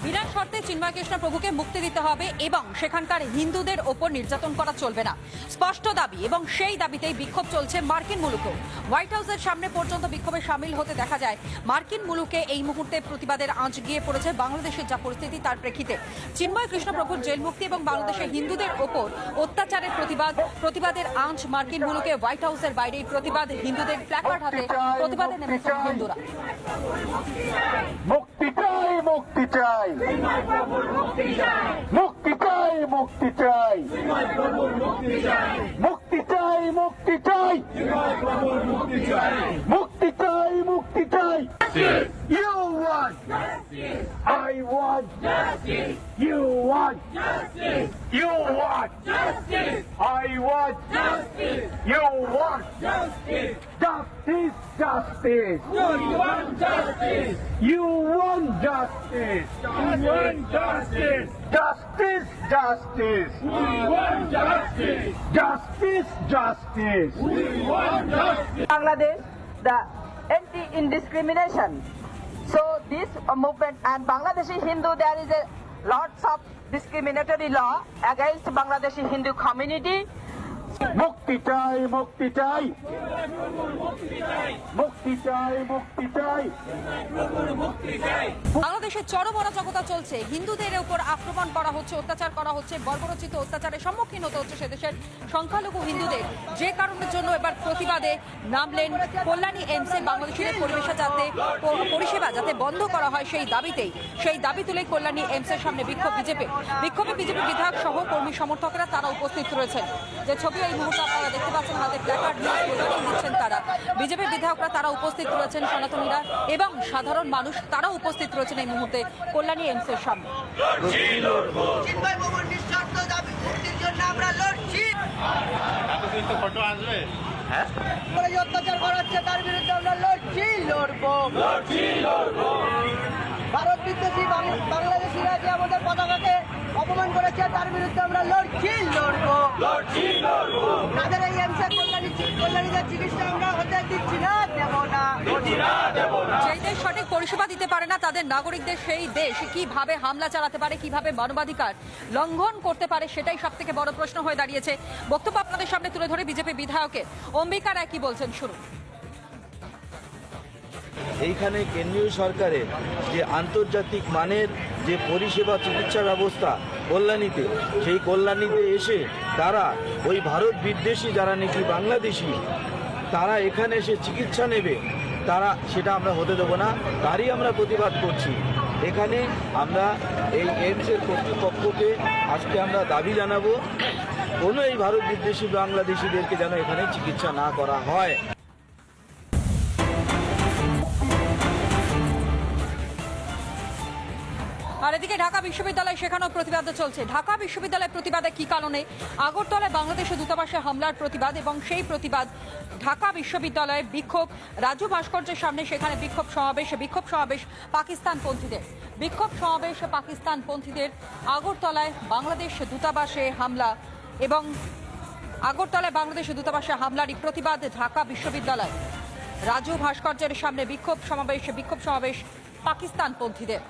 বিনা শর্তে চিন্ময় কৃষ্ণ প্রভুকে মুক্তি দিতে হবে এবং সেখানকার হিন্দুদের ওপর নির্যাতন করা চলবে না, স্পষ্ট দাবি। এবং সেই দাবিতেই বিক্ষোভ চলছে মার্কিন মুলুকেও। হোয়াইট হাউসের সামনে পর্যন্ত বিক্ষোভে সামিল হতে দেখা যায়। মার্কিন মুলুকে এই মুহূর্তে প্রতিবাদের আঁচ গিয়ে পড়েছে বাংলাদেশের যা পরিস্থিতি তার প্রেক্ষিতে। চিন্ময় কৃষ্ণ প্রভুর জেল মুক্তি এবং বাংলাদেশের হিন্দুদের ওপর অত্যাচারের প্রতিবাদের আঁচ মার্কিন মুলুকে। হোয়াইট হাউসের বাইরে প্রতিবাদ, হিন্দুদের প্ল্যাকার্ড হাতে প্রতিবাদে নেমেছেন হিন্দুরা। মুক্তি চাই, মুক্তি চাই, মুক্তি চাই, মুক্তি চাই, মুক্তি চাই, মুক্তি চাই, মুক্তি চাই, মুক্তি চাই। You want, I want, you want, you want, I want, you want, justice, justice, you want justice, you want justice, justice, justice, we want justice, justice, justice, we want justice. Bangladesh, the anti-indiscrimination. So this movement and Bangladeshi Hindu, there is a lots of discriminatory law against Bangladeshi Hindu community. মুক্তি চাই, মুক্তি চাই, মুক্তি চাই, মুক্তি চাই। বাংলাদেশের চরম অরাজকতা চলছে, হিন্দুদের উপর আক্রমণ করা হচ্ছে, অত্যাচার করা হচ্ছে, বর্বরচিত অত্যাচারের সম্মুখীন হতে হচ্ছে সে দেশের সংখ্যালঘু হিন্দুদের। যে কারণের জন্য এবার প্রতিবাদে নামলেন কল্যাণী এইমসের বাংলাদেশের পরিষেবা যাতে বন্ধ করা হয় সেই দাবি তুলে কল্যাণী এইমসের সামনে বিক্ষোভে বিজেপি বিধায়ক সহ কর্মী সমর্থকরা তারা উপস্থিত রয়েছেন। যে ছবি এই মুহূর্তে আপনারা দেখতে পাচ্ছেন, হাতে প্ল্যাকার্ড নিয়ে প্রচারণ দিচ্ছেন তারা। বিজেপি বিধায়করা তারা উপস্থিত রয়েছেন, সনাতনীরা এবং সাধারণ মানুষ তারা উপস্থিত রয়েছেন এই মুহূর্তে কল্যাণী এইমসের সামনে। অত্যাচার করা হচ্ছে তার বিরুদ্ধে আমরা লড়বো। ভারত বিদ্বেষী বাংলাদেশিরা যে আমাদের পতাকাকে অপমান করেছে তার বিরুদ্ধে আমরা লড়বো। তাদের এই এমসে কল্যাণীদের চিকিৎসা আমরা হতে দিচ্ছি না, দেব না। যেই দেশ সঠিক পরিষেবা দিতে পারে না তাদের নাগরিকদের, সেই দেশ কিভাবে হামলা চালাতে পারে, কিভাবে মানবাধিকার লঙ্ঘন করতে পারে, সেটাই সব থেকে বড় প্রশ্ন হয়ে দাঁড়িয়েছে। বক্তব্য আপনাদের সামনে তুলে ধরে বিজেপি বিধায়কের। অম্বিকা রায় কি বলছেন শুনুন। এইখানে কেন্দ্রীয় সরকারের যে আন্তর্জাতিক মানের যে পরিষেবা চিকিৎসা ব্যবস্থা কল্যাণীতে, সেই কল্যাণীতে এসে তারা ওই ভারত বিদ্বেষী যারা নাকি বাংলাদেশি তারা এখানে এসে চিকিৎসা নেবে, তারা সেটা আমরা হতে দেবো না। তারই আমরা প্রতিবাদ করছি। এখানে আমরা এই এইমসের কর্তৃপক্ষকে আজকে আমরা দাবি জানাবো, কোনো এই ভারত বিদ্বেষী বাংলাদেশিদেরকে যেন এখানে চিকিৎসা না করা হয়। আর এদিকে ঢাকা বিশ্ববিদ্যালয় সেখানেও প্রতিবাদ চলছে। ঢাকা বিশ্ববিদ্যালয়ের প্রতিবাদে কি কারণে? আগরতলায় বাংলাদেশের দূতাবাসে হামলার প্রতিবাদ এবং সেই প্রতিবাদ ঢাকা বিশ্ববিদ্যালয়ে বিক্ষোভ। রাজু ভাস্কর্যের সামনে সেখানে বিক্ষোভ সমাবেশ পাকিস্তানপন্থীদের। আগরতলায় বাংলাদেশ দূতাবাসে হামলা এবং আগরতলায় বাংলাদেশ দূতাবাসে হামলারই প্রতিবাদ ঢাকা বিশ্ববিদ্যালয়। রাজু ভাস্কর্যের সামনে বিক্ষোভ সমাবেশ পাকিস্তানপন্থীদের।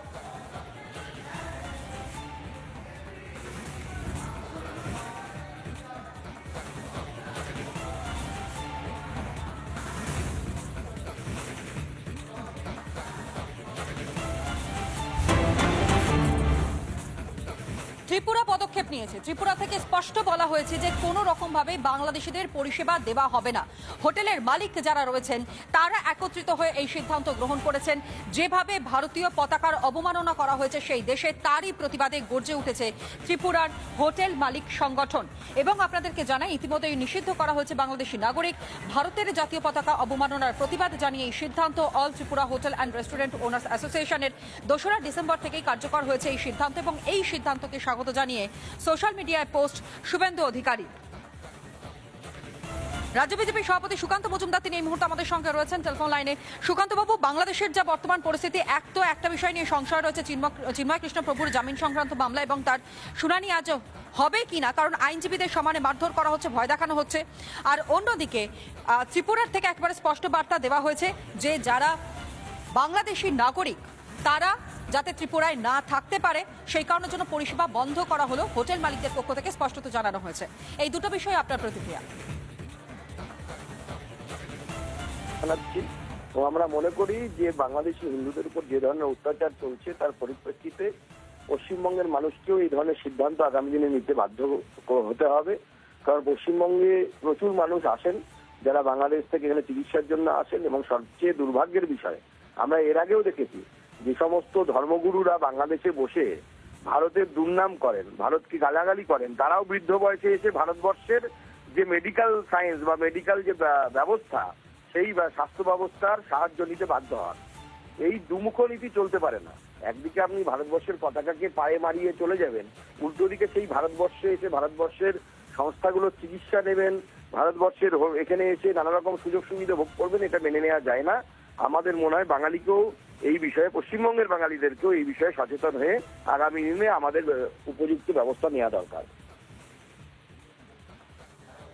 ত্রিপুরা পদক্ষেপ নিয়েছে। ত্রিপুরা থেকে স্পষ্ট বলা হয়েছে যে কোনো রকমভাবে বাংলাদেশিদের পরিষেবা দেওয়া হবে না। হোটেলের মালিক যারা রয়েছেন তারা একত্রিত হয়ে এই সিদ্ধান্ত গ্রহণ করেছেন। যেভাবে ভারতীয় পতাকার অবমাননা করা হয়েছে সেই দেশে, তারই প্রতিবাদে গর্জে উঠেছে ত্রিপুরার হোটেল মালিক সংগঠন। এবং আপনাদেরকে জানাই, ইতিমধ্যেই নিষিদ্ধ করা হয়েছে বাংলাদেশি নাগরিক। ভারতের জাতীয় পতাকা অবমাননার প্রতিবাদ জানিয়ে এই সিদ্ধান্ত all Tripura hotel and restaurant owners অ্যাসোসিয়েশনের 2রা ডিসেম্বর থেকেই কার্যকর হয়েছে এই সিদ্ধান্ত। এবং এই সিদ্ধান্তকে স্বাগত জানিয়ে সোশ্যাল মিডিয়ায় পোস্ট শুভেন্দু অধিকারী। রাজ্য বিজেপির সভাপতি সুকান্ত মজুমদার তিনি এই মুহূর্তে আমাদের সঙ্গে রয়েছেন টেলিফোন লাইনে। সুকান্ত বাবু, বাংলাদেশের যা বর্তমান পরিস্থিতি, একটা বিষয় নিয়ে সংশয় রয়েছে চিন্ময় কৃষ্ণ প্রভুর জামিন সংক্রান্ত মামলা এবং তার শুনানি আজ হবে কিনা, কারণ আইনজীবীদের সমানে মারধর করা হচ্ছে, ভয় দেখানো হচ্ছে। আর অন্যদিকে ত্রিপুরার থেকে একেবারে স্পষ্ট বার্তা দেওয়া হয়েছে যে যারা বাংলাদেশি নাগরিক তারা যাতে ত্রিপুরায় না থাকতে পারে সেই কারণের জন্য পরিষেবা বন্ধ করা হলো হোটেল মালিকদের পক্ষ থেকে স্পষ্টত জানানো হয়েছে। এই দুটো বিষয়ে আপনার প্রতিক্রিয়া? তো আমরা মনে করি যে বাংলাদেশি হিন্দুদের উপর যে ধরনের অত্যাচার চলছে তার পরিপ্রেক্ষিতে পশ্চিমবঙ্গের মানুষকেও এই ধরনের সিদ্ধান্ত আগামী দিনে নিতে বাধ্য হতে হবে। কারণ পশ্চিমবঙ্গে প্রচুর মানুষ আসেন যারা বাংলাদেশ থেকে এখানে চিকিৎসার জন্য আসেন, এবং সবচেয়ে দুর্ভাগ্যের বিষয় আমরা এর আগেও দেখেছি যে সমস্ত ধর্মগুরুরা বাংলাদেশে বসে ভারতের দুর্নাম করেন, ভারতকে গালাগালি করেন, তারাও বৃদ্ধ বয়সে এসে ভারতবর্ষের যে মেডিকেল সায়েন্স বা মেডিকেল যে ব্যবস্থা সেই স্বাস্থ্য ব্যবস্থার সাহায্য নিতে বাধ্য হন। এই দুমুখ নীতি চলতে পারে না। একদিকে আপনি ভারতবর্ষের পতাকাকে পায়ে মারিয়ে চলে যাবেন, উল্টো দিকে সেই ভারতবর্ষে এসে ভারতবর্ষের সংস্থাগুলোর চিকিৎসা নেবেন, ভারতবর্ষের এখানে এসে নানা রকম সুযোগ সুবিধা ভোগ করবেন, এটা মেনে নেওয়া যায় না। আমাদের মনে হয় বাঙালিকেও এই বিষয়ে, পশ্চিমবঙ্গের বাঙালিদেরকেও এই বিষয়ে সচেতন হয়ে আগামী দিনে আমাদের উপযুক্ত ব্যবস্থা নেওয়া দরকার।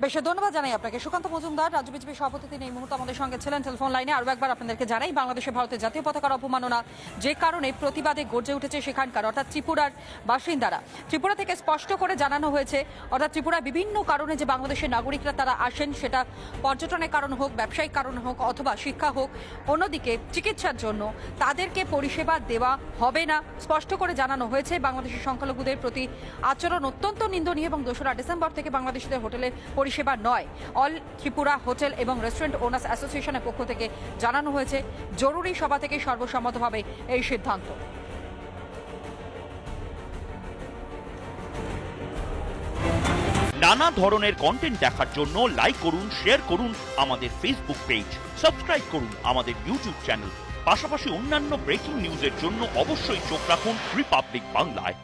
বেশ ধন্যবাদ জানাই আপনাকে। সুকান্ত মজুমদার, রাজ্য বিজেপি সভাপতি, তিনি এই মুহূর্তে আমাদের সঙ্গে ছিলেন টেলিফোন লাইনে। আরও একবার আপনাদেরকে জানাই, বাংলাদেশে ভারতের জাতীয় পতাকার অপমাননা যে কারণে প্রতিবাদে গর্জে উঠেছে সেখানকার অর্থাৎ ত্রিপুরার বাসিন্দারা। ত্রিপুরা থেকে স্পষ্ট করে জানানো হয়েছে, অর্থাৎ ত্রিপুরার বিভিন্ন কারণে যে বাংলাদেশের নাগরিকরা তারা আসেন, সেটা পর্যটনের কারণ হোক, ব্যবসায়িক কারণ হোক, অথবা শিক্ষা হোক, অন্যদিকে চিকিৎসার জন্য তাদেরকে পরিষেবা দেওয়া হবে না স্পষ্ট করে জানানো হয়েছে। বাংলাদেশের সংখ্যালঘুদের প্রতি আচরণ অত্যন্ত নিন্দনীয় এবং 2রা ডিসেম্বর থেকে বাংলাদেশিদের হোটেলে পরিষেবা নয়। অল ত্রিপুরা হোটেল এবং রেস্টুরেন্ট ওনার্স অ্যাসোসিয়েশনের পক্ষ থেকে জানানো হয়েছে জরুরি সভা থেকে সর্বসম্মতভাবে এই সিদ্ধান্ত। নানা ধরনের কন্টেন্ট দেখার জন্য লাইক করুন, শেয়ার করুন আমাদের ফেসবুক পেজ, সাবস্ক্রাইব করুন আমাদের ইউটিউব চ্যানেল। পাশাপাশি অন্যান্য ব্রেকিং নিউজের জন্য অবশ্যই চোখ রাখুন রিপাবলিক বাংলায়।